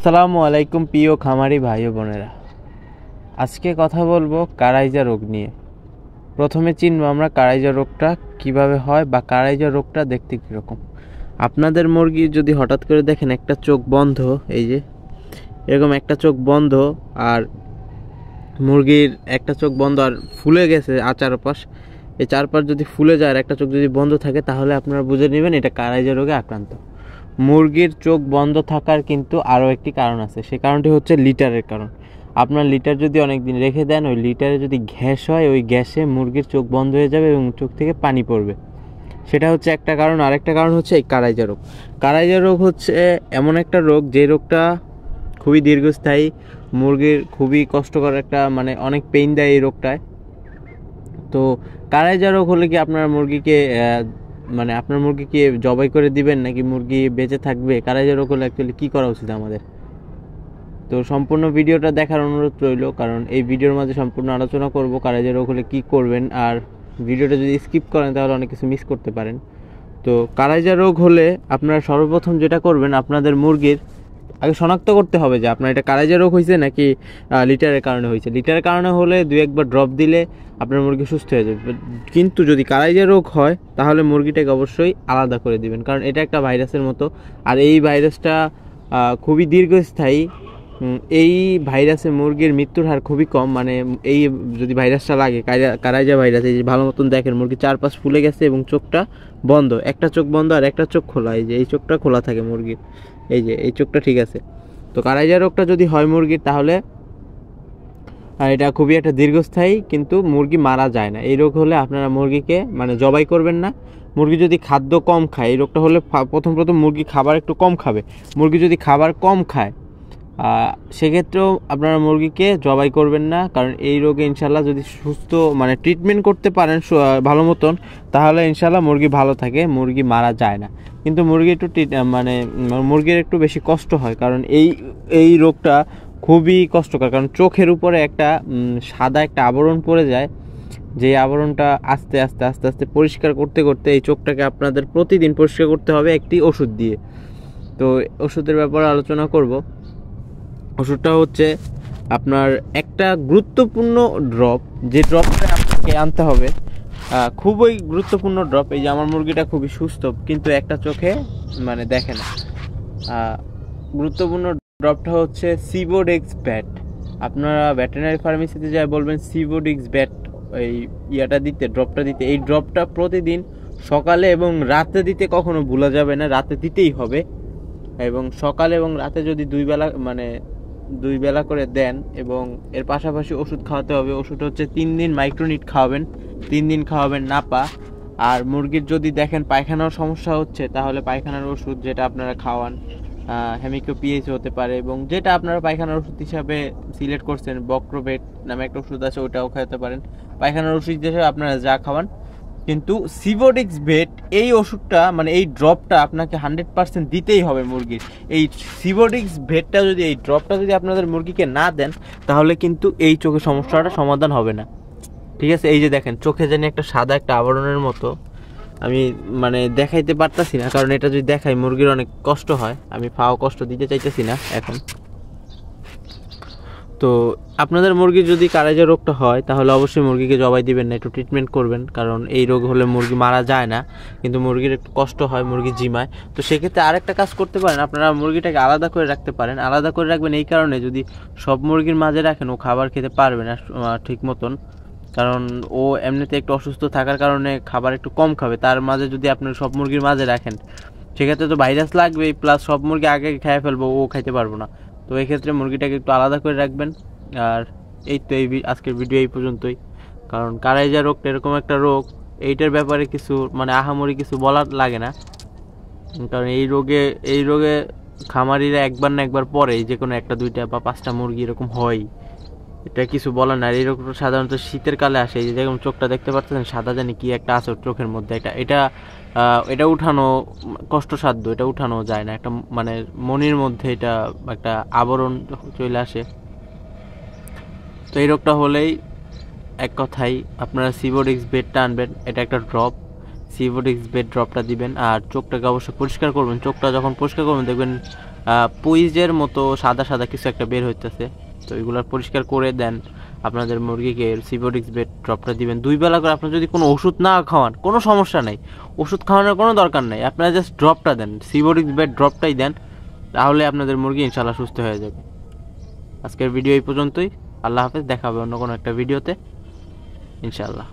আসসালামু আলাইকুম প্রিয় খামারি ভাই ও বোনেরা, আজকে কথা বলবো কারাইজা রোগ নিয়ে। প্রথমে চিনব আমরা কারাইজা রোগটা কিভাবে হয় বা কারাইজা রোগটা দেখতে কীরকম। আপনাদের মুরগি যদি হঠাৎ করে দেখেন একটা চোখ বন্ধ, এই যে এরকম একটা চোখ বন্ধ, আর মুরগির একটা চোখ বন্ধ আর ফুলে গেছে চারপাশ, এই চারপাশ যদি ফুলে যায় আর একটা চোখ যদি বন্ধ থাকে, তাহলে আপনারা বুঝে নেবেন এটা কারাইজা রোগে আক্রান্ত। মুরগির চোখ বন্ধ থাকার কিন্তু আরও একটি কারণ আছে, সে কারণটি হচ্ছে লিটারের কারণ। আপনার লিটার যদি অনেক দিন রেখে দেন, ওই লিটারে যদি গ্যাস হয়, ওই গ্যাসে মুরগির চোখ বন্ধ হয়ে যাবে এবং চোখ থেকে পানি পড়বে, সেটা হচ্ছে একটা কারণ। আরেকটা কারণ হচ্ছে এই কারাইজা রোগ। কারাইজা রোগ হচ্ছে এমন একটা রোগ, যে রোগটা খুবই দীর্ঘস্থায়ী, মুরগির খুবই কষ্টকর একটা, মানে অনেক পেইন দেয় এই রোগটায়। তো কারাইজা রোগ হলে কি আপনার মুরগিকে আপনার মুরগিকে জবাই করে দিবেন নাকি মুরগি বেঁচে থাকবে? কারাইজা রোগ হলে অ্যাকচুয়ালি কী করা উচিত আমাদের? তো সম্পূর্ণ ভিডিওটা দেখার অনুরোধ রইল, কারণ এই ভিডিওর মাঝে সম্পূর্ণ আলোচনা করব কারাইজা রোগ হলে কী করবেন। আর ভিডিওটা যদি স্কিপ করেন তাহলে অনেক কিছু মিস করতে পারেন। তো কারাইজা রোগ হলে আপনারা সর্বপ্রথম যেটা করবেন, আপনাদের মুরগির আগে শনাক্ত করতে হবে যে আপনার এটা কারাইজা রোগ হয়েছে নাকি লিটারের কারণে হয়েছে। লিটারের কারণে হলে 2-1 ড্রপ দিলে আপনার মুরগি সুস্থ হয়ে যাবে। কিন্তু যদি কারাইজা রোগ হয় তাহলে মুরগিটাকে অবশ্যই আলাদা করে দিবেন, কারণ এটা একটা ভাইরাসের মতো, আর এই ভাইরাসটা খুবই দীর্ঘস্থায়ী। এই ভাইরাসে মুরগির মৃত্যুর হার খুবই কম। মানে এই যদি ভাইরাসটা লাগে, কারাইজা ভাইরাস, এই যে ভালো মতন দেখেন মুরগির চারপাশ ফুলে গেছে এবং চোখটা বন্ধ, একটা চোখ বন্ধ আর একটা চোখ খোলা, এই যে এই চোখটা খোলা থাকে মুরগির, এই যে এই চোখটা ঠিক আছে। তো কারাইজা রোগটা যদি হয় মুরগির, তাহলে এটা খুবই একটা দীর্ঘস্থায়ী, কিন্তু মুরগি মারা যায় না। এই রোগ হলে আপনারা মুরগিকে জবাই করবেন না। মুরগি যদি খাদ্য কম খায়, এই রোগটা হলে প্রথম মুরগি খাবার একটু কম খাবে। মুরগি যদি খাবার কম খায়, সেক্ষেত্রেও আপনারা মুরগিকে জবাই করবেন না, কারণ এই রোগে ইনশাল্লাহ যদি সুস্থ ট্রিটমেন্ট করতে পারেন ভালো মতন, তাহলে ইনশাল্লাহ মুরগি ভালো থাকে, মুরগি মারা যায় না। কিন্তু মুরগি একটু মুরগির একটু বেশি কষ্ট হয়, কারণ এই রোগটা খুবই কষ্টকর, কারণ চোখের উপরে একটা সাদা একটা আবরণ পড়ে যায়, যে আবরণটা আস্তে আস্তে আস্তে আস্তে পরিষ্কার করতে করতে এই চোখটাকে আপনাদের প্রতিদিন পরিষ্কার করতে হবে একটি ওষুধ দিয়ে। তো ওষুধের ব্যাপারে আলোচনা করব। ওষুধটা হচ্ছে আপনার একটা গুরুত্বপূর্ণ ড্রপ, যে ড্রপটা আপনাকে আনতে হবে, খুবই গুরুত্বপূর্ণ ড্রপ। এই যে আমার মুরগিটা খুবই সুস্থ, কিন্তু একটা চোখে দেখে না। গুরুত্বপূর্ণ ড্রপটা হচ্ছে সিবোডেক্স ব্যাট। আপনারা ভেটেরিনারি ফার্মেসিতে যাই বলবেন সিবোডেক্স ব্যাট এই ড্রপটা দিতে। এই ড্রপটা প্রতিদিন সকালে এবং রাতে দিতে কখনো ভুলা যাবে না, রাতে দিতেই হবে। এবং সকালে এবং রাতে যদি দুই বেলা করে দেন, এবং এর পাশাপাশি ওষুধ খাওয়াতে হবে। ওষুধ হচ্ছে 3 দিন মাইক্রোনিট খাওয়াবেন, 3 দিন খাওয়াবেন নাপা। আর মুরগির যদি দেখেন পায়খানার সমস্যা হচ্ছে, তাহলে পায়খানার ওষুধ যেটা আপনারা খাওয়ান, হেমিকো পিএইচ হতে পারে, এবং যেটা আপনারা পায়খানার ওষুধ হিসাবে সিলেক্ট করছেন, বক্রোভেট নামে একটা ওষুধ আছে, ওটাও খাওয়াতে পারেন। পায়খানার ওষুধ হিসেবে আপনারা যা খাওয়ান। কিন্তু সিবোডেক্স ভেট এই ওষুধটা এই ড্রপটা আপনাকে 100% দিতেই হবে মুরগির। এই সিবোডেক্স ভেটটা যদি, এই ড্রপটা যদি আপনাদের মুরগিকে না দেন, তাহলে কিন্তু এই চোখের সমস্যাটা সমাধান হবে না। ঠিক আছে, এই যে দেখেন চোখে জানি একটা সাদা একটা আবরণের মতো, আমি দেখাইতে পারতাছি না, কারণ এটা যদি দেখাই মুরগির অনেক কষ্ট হয়, আমি কষ্ট দিতে চাইতেছি না এখন। তো আপনাদের মুরগির যদি কারাইজা রোগটা হয়, তাহলে অবশ্যই মুরগিকে জবাই দিবেন না, একটু ট্রিটমেন্ট করবেন, কারণ এই রোগ হলে মুরগি মারা যায় না, কিন্তু মুরগির একটু কষ্ট হয়, মুরগি জিমায়। তো সেক্ষেত্রে আরেকটা কাজ করতে পারেন, আপনারা মুরগিটাকে আলাদা করে রাখতে পারেন। আলাদা করে রাখবেন এই কারণে, যদি সব মুরগির মাঝে রাখেন ও খাবার খেতে পারবে না ঠিক মতন, কারণ ও এমনিতে একটু অসুস্থ থাকার কারণে খাবার একটু কম খাবে। তার মাঝে যদি আপনার সব মুরগির মাঝে রাখেন, সেক্ষেত্রে তো ভাইরাস লাগবেই, প্লাস সব মুরগি আগে খেয়ে ফেলবো, ও খাইতে পারবো না। তো এই ক্ষেত্রে মুরগিটাকে একটু আলাদা করে রাখবেন। আর এই তো আজকের ভিডিও এই পর্যন্তই, কারণ কারাইজা রোগটা এরকম একটা রোগ, এইটার ব্যাপারে কিছু আহামরি কিছু বলার লাগে না, কারণ এই রোগে খামারিরা একবার না একবার পরে, যে কোনো 1, 2 বা 5টা মুরগি এরকম হয়, এটা কিছু বলার না। এই রোগটা সাধারণত শীতের কালে আসে। এই যে যেরকম চোখটা দেখতে পাচ্ছেন সাদা জানি কি একটা আছে চোখের মধ্যে, এটা উঠানো কষ্টসাধ্য, এটা উঠানো যায় না। একটা মনির মধ্যে এটা একটা আবরণ চলে আসে। তো এই রোগটা হলেই এক কথাই আপনারা সিবোডেক্স বেডটা আনবেন, এটা একটা ড্রপ, সিবোডেক্স বেড ড্রপটা দিবেন। আর চোখটাকে অবশ্যই পরিষ্কার করবেন। চোখটা যখন পরিষ্কার করবেন দেখবেন পুইজের মতো সাদা সাদা কিছু একটা বের হইতেছে। তো এগুলো পরিষ্কার করে দেন। আপনাদের মুরগিকে সিবোরিক্স বেড ড্রপটা দিবেন 2 বেলা করে। আপনার যদি কোনো ওষুধ না খাওয়ান কোনো সমস্যা নেই, ওষুধ খাওয়ানোর কোনো দরকার নেই, আপনারা জাস্ট ড্রপটা দেন, সিবোরিক্স বেড ড্রপটাই দেন, তাহলে আপনাদের মুরগি ইনশাল্লাহ সুস্থ হয়ে যাবে। আজকের ভিডিও এই পর্যন্তই। আল্লাহ হাফেজ, দেখা হবে অন্য কোনো একটা ভিডিওতে ইনশাআল্লাহ।